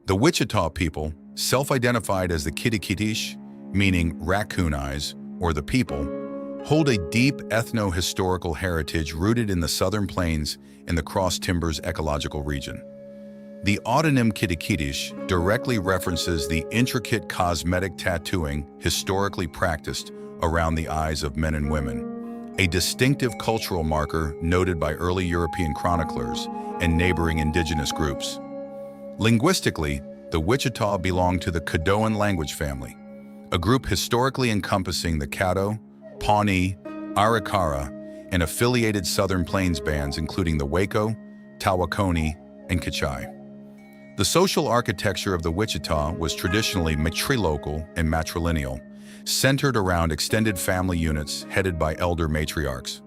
The Wichita people, self-identified as the Kitikitish, meaning raccoon eyes, or the people, hold a deep ethno-historical heritage rooted in the Southern Plains and the Cross Timbers ecological region. The autonym Kitikitish directly references the intricate cosmetic tattooing historically practiced around the eyes of men and women, a distinctive cultural marker noted by early European chroniclers and neighboring indigenous groups. Linguistically, the Wichita belong to the Caddoan language family, a group historically encompassing the Caddo, Pawnee, Arikara, and affiliated Southern Plains bands including the Waco, Tawakoni, and Kachai. The social architecture of the Wichita was traditionally matrilocal and matrilineal, centered around extended family units headed by elder matriarchs.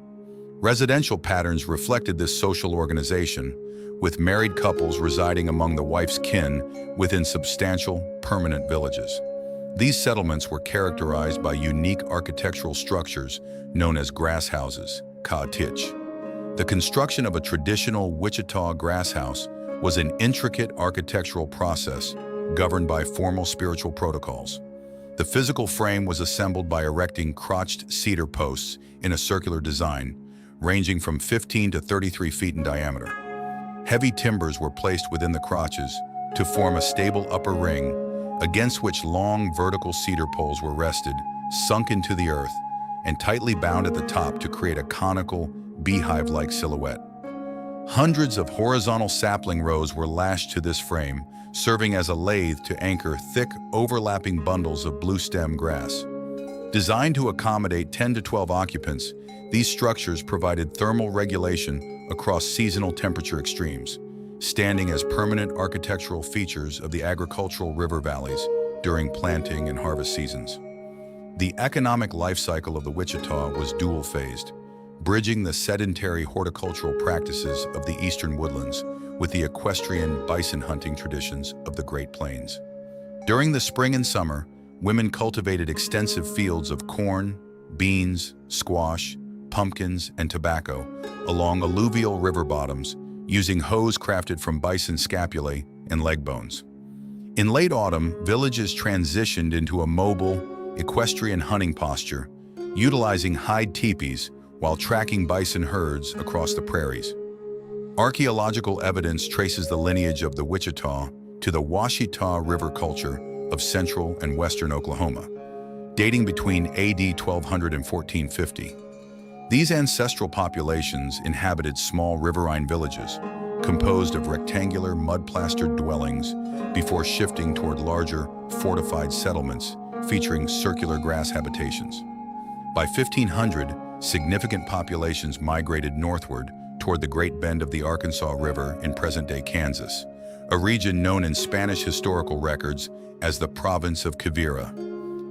Residential patterns reflected this social organization, with married couples residing among the wife's kin within substantial, permanent villages. These settlements were characterized by unique architectural structures known as grass houses, ka'atich. The construction of a traditional Wichita grass house was an intricate architectural process governed by formal spiritual protocols. The physical frame was assembled by erecting crotched cedar posts in a circular design, ranging from 15 to 33 feet in diameter. Heavy timbers were placed within the crotches to form a stable upper ring, against which long vertical cedar poles were rested, sunk into the earth, and tightly bound at the top to create a conical, beehive-like silhouette. Hundreds of horizontal sapling rows were lashed to this frame, serving as a lathe to anchor thick, overlapping bundles of blue-stem grass. Designed to accommodate 10 to 12 occupants, these structures provided thermal regulation across seasonal temperature extremes, standing as permanent architectural features of the agricultural river valleys during planting and harvest seasons. The economic life cycle of the Wichita was dual-phased, bridging the sedentary horticultural practices of the eastern woodlands with the equestrian bison hunting traditions of the Great Plains. During the spring and summer, women cultivated extensive fields of corn, beans, squash, pumpkins, and tobacco along alluvial river bottoms, using hoes crafted from bison scapulae and leg bones. In late autumn, villages transitioned into a mobile, equestrian hunting posture, utilizing hide teepees while tracking bison herds across the prairies. Archaeological evidence traces the lineage of the Wichita to the Washita River culture of central and western Oklahoma, dating between AD 1200 and 1450. These ancestral populations inhabited small riverine villages, composed of rectangular mud-plastered dwellings before shifting toward larger, fortified settlements featuring circular grass habitations. By 1500, significant populations migrated northward toward the Great Bend of the Arkansas River in present-day Kansas, a region known in Spanish historical records as the province of Quivira.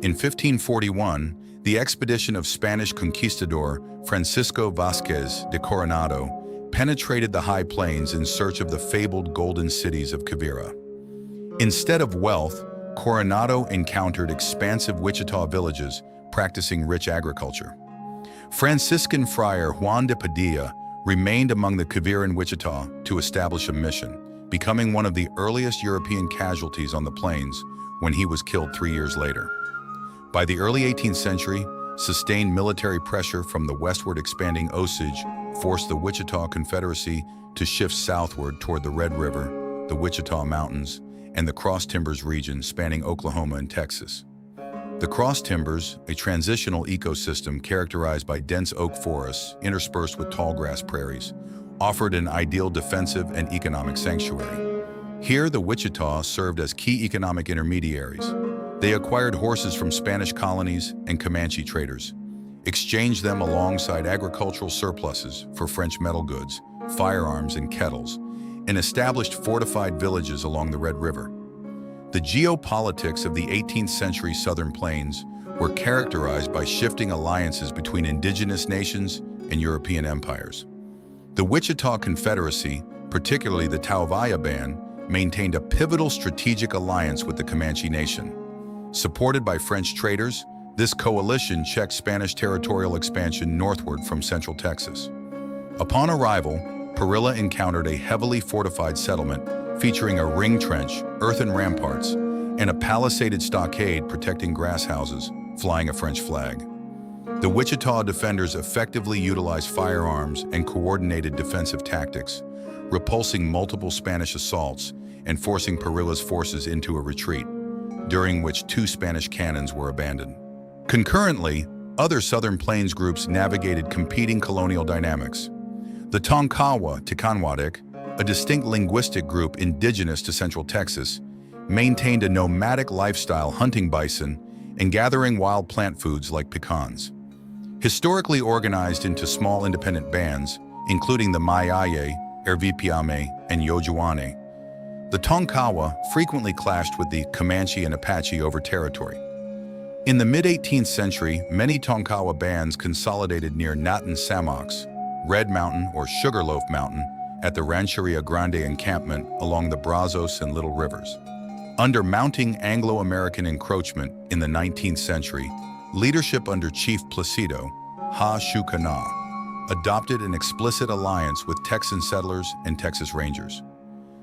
In 1541, the expedition of Spanish conquistador Francisco Vázquez de Coronado penetrated the high plains in search of the fabled golden cities of Quivira. Instead of wealth, Coronado encountered expansive Wichita villages practicing rich agriculture. Franciscan friar Juan de Padilla remained among the Quiviran Wichita to establish a mission, becoming one of the earliest European casualties on the plains when he was killed 3 years later. By the early 18th century, sustained military pressure from the westward expanding Osage forced the Wichita Confederacy to shift southward toward the Red River, the Wichita Mountains, and the Cross Timbers region spanning Oklahoma and Texas. The Cross Timbers, a transitional ecosystem characterized by dense oak forests interspersed with tall grass prairies, offered an ideal defensive and economic sanctuary. Here, the Wichita served as key economic intermediaries. They acquired horses from Spanish colonies and Comanche traders, exchanged them alongside agricultural surpluses for French metal goods, firearms, and kettles, and established fortified villages along the Red River. The geopolitics of the 18th century Southern Plains were characterized by shifting alliances between indigenous nations and European empires. The Wichita Confederacy, particularly the Tauvaya Band, maintained a pivotal strategic alliance with the Comanche Nation. Supported by French traders, this coalition checked Spanish territorial expansion northward from central Texas. Upon arrival, Parilla encountered a heavily fortified settlement featuring a ring trench, earthen ramparts, and a palisaded stockade protecting grass houses, flying a French flag. The Wichita defenders effectively utilized firearms and coordinated defensive tactics, repulsing multiple Spanish assaults and forcing Parrilla's forces into a retreat, during which 2 Spanish cannons were abandoned. Concurrently, other Southern Plains groups navigated competing colonial dynamics. The Tonkawa Tikanwadik, a distinct linguistic group indigenous to Central Texas, maintained a nomadic lifestyle hunting bison and gathering wild plant foods like pecans. Historically organized into small independent bands, including the Mayaye, Ervipiame, and Yojuane, the Tonkawa frequently clashed with the Comanche and Apache over territory. In the mid-18th century, many Tonkawa bands consolidated near Natin Samox, Red Mountain or Sugarloaf Mountain, at the Rancheria Grande encampment along the Brazos and Little Rivers. Under mounting Anglo-American encroachment in the 19th century, leadership under Chief Placido, Ha-Shu-Kana, adopted an explicit alliance with Texan settlers and Texas Rangers.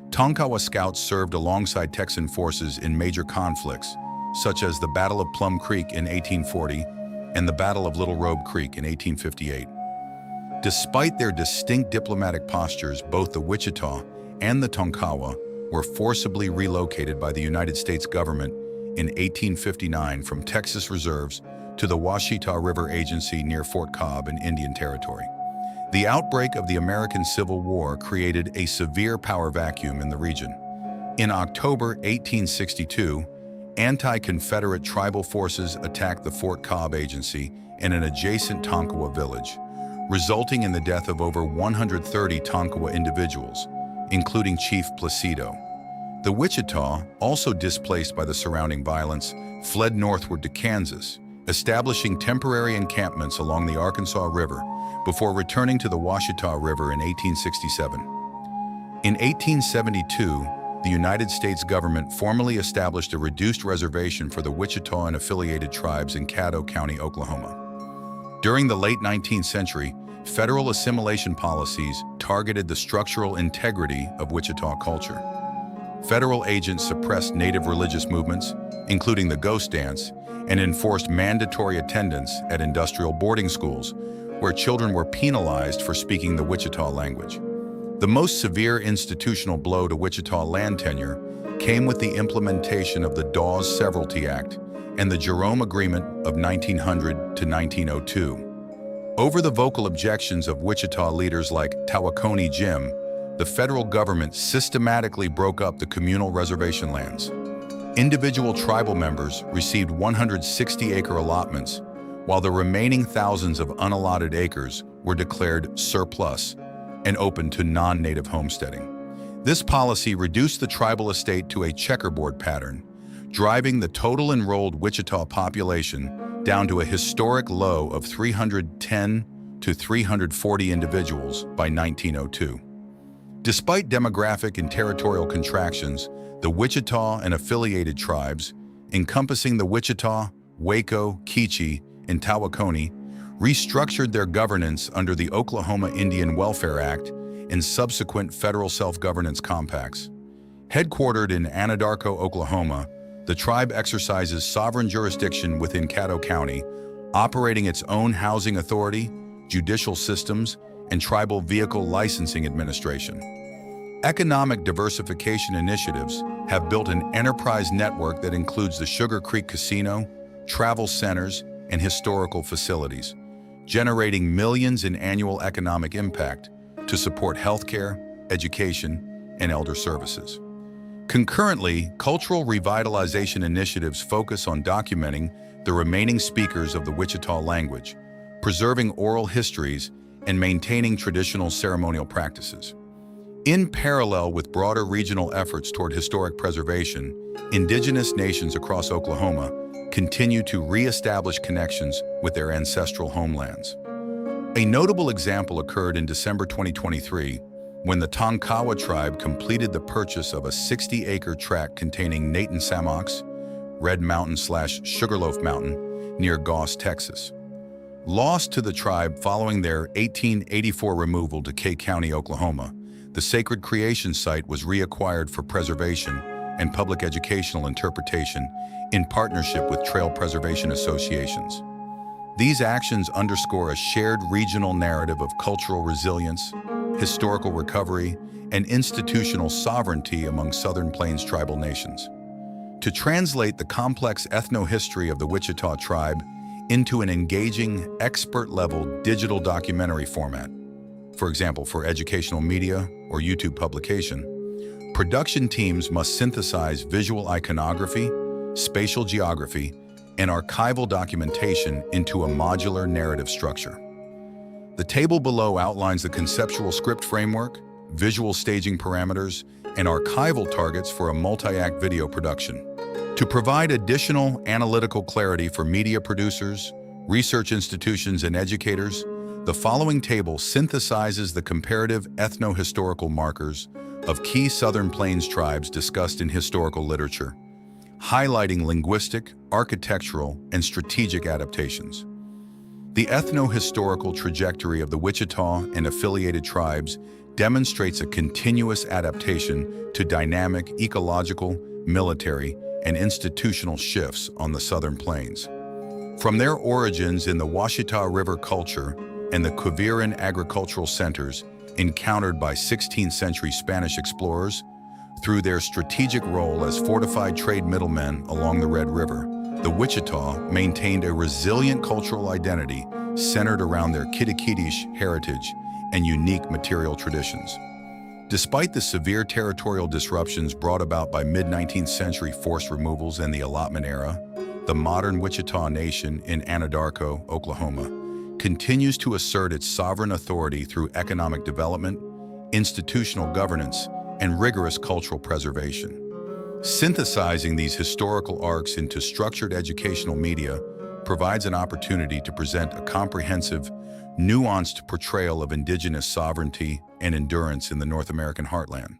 Tonkawa scouts served alongside Texan forces in major conflicts, such as the Battle of Plum Creek in 1840 and the Battle of Little Robe Creek in 1858. Despite their distinct diplomatic postures, both the Wichita and the Tonkawa were forcibly relocated by the United States government in 1859 from Texas reserves to the Wichita River Agency near Fort Cobb in Indian Territory. The outbreak of the American Civil War created a severe power vacuum in the region. In October 1862, anti-Confederate tribal forces attacked the Fort Cobb Agency and an adjacent Tonkawa village, resulting in the death of over 130 Tonkawa individuals, including Chief Placido. The Wichita, also displaced by the surrounding violence, fled northward to Kansas, establishing temporary encampments along the Arkansas River before returning to the Washita River in 1867. In 1872, the United States government formally established a reduced reservation for the Wichita and affiliated tribes in Caddo County, Oklahoma. During the late 19th century, federal assimilation policies targeted the structural integrity of Wichita culture. Federal agents suppressed native religious movements, including the ghost dance, and enforced mandatory attendance at industrial boarding schools, where children were penalized for speaking the Wichita language. The most severe institutional blow to Wichita land tenure came with the implementation of the Dawes Severalty Act and the Jerome Agreement of 1900 to 1902. Over the vocal objections of Wichita leaders like Tawakoni Jim, the federal government systematically broke up the communal reservation lands. Individual tribal members received 160-acre allotments, while the remaining thousands of unallotted acres were declared surplus and open to non-native homesteading. This policy reduced the tribal estate to a checkerboard pattern, driving the total enrolled Wichita population down to a historic low of 310 to 340 individuals by 1902. Despite demographic and territorial contractions, the Wichita and affiliated tribes, encompassing the Wichita, Waco, Keechee, and Tawakoni, restructured their governance under the Oklahoma Indian Welfare Act and subsequent federal self-governance compacts. Headquartered in Anadarko, Oklahoma, the tribe exercises sovereign jurisdiction within Caddo County, operating its own housing authority, judicial systems, and tribal vehicle licensing administration. Economic diversification initiatives have built an enterprise network that includes the Sugar Creek Casino, travel centers, and historical facilities, generating millions in annual economic impact to support healthcare, education, and elder services. Concurrently, cultural revitalization initiatives focus on documenting the remaining speakers of the Wichita language, preserving oral histories, and maintaining traditional ceremonial practices. In parallel with broader regional efforts toward historic preservation, indigenous nations across Oklahoma continue to re-establish connections with their ancestral homelands. A notable example occurred in December 2023 when the Tonkawa tribe completed the purchase of a 60-acre tract containing Natin Samox, Red Mountain/Sugarloaf Mountain, near Goss, Texas. Lost to the tribe following their 1884 removal to Kay County, Oklahoma, the sacred creation site was reacquired for preservation and public educational interpretation in partnership with trail preservation associations. These actions underscore a shared regional narrative of cultural resilience, historical recovery, and institutional sovereignty among Southern Plains tribal nations. To translate the complex ethno-history of the Wichita tribe into an engaging, expert-level digital documentary format, for example, for educational media or YouTube publication, production teams must synthesize visual iconography, spatial geography, and archival documentation into a modular narrative structure. The table below outlines the conceptual script framework, visual staging parameters, and archival targets for a multi-act video production. To provide additional analytical clarity for media producers, research institutions, and educators, the following table synthesizes the comparative ethno-historical markers of key Southern Plains tribes discussed in historical literature, highlighting linguistic, architectural, and strategic adaptations. The ethno-historical trajectory of the Wichita and affiliated tribes demonstrates a continuous adaptation to dynamic ecological, military, and institutional shifts on the Southern Plains. From their origins in the Wichita River culture and the Quiviran agricultural centers encountered by 16th century Spanish explorers, through their strategic role as fortified trade middlemen along the Red River, the Wichita maintained a resilient cultural identity centered around their Kitakitish heritage and unique material traditions. Despite the severe territorial disruptions brought about by mid-19th century forced removals and the allotment era, the modern Wichita Nation in Anadarko, Oklahoma, continues to assert its sovereign authority through economic development, institutional governance, and rigorous cultural preservation. Synthesizing these historical arcs into structured educational media provides an opportunity to present a comprehensive, nuanced portrayal of indigenous sovereignty and endurance in the North American heartland.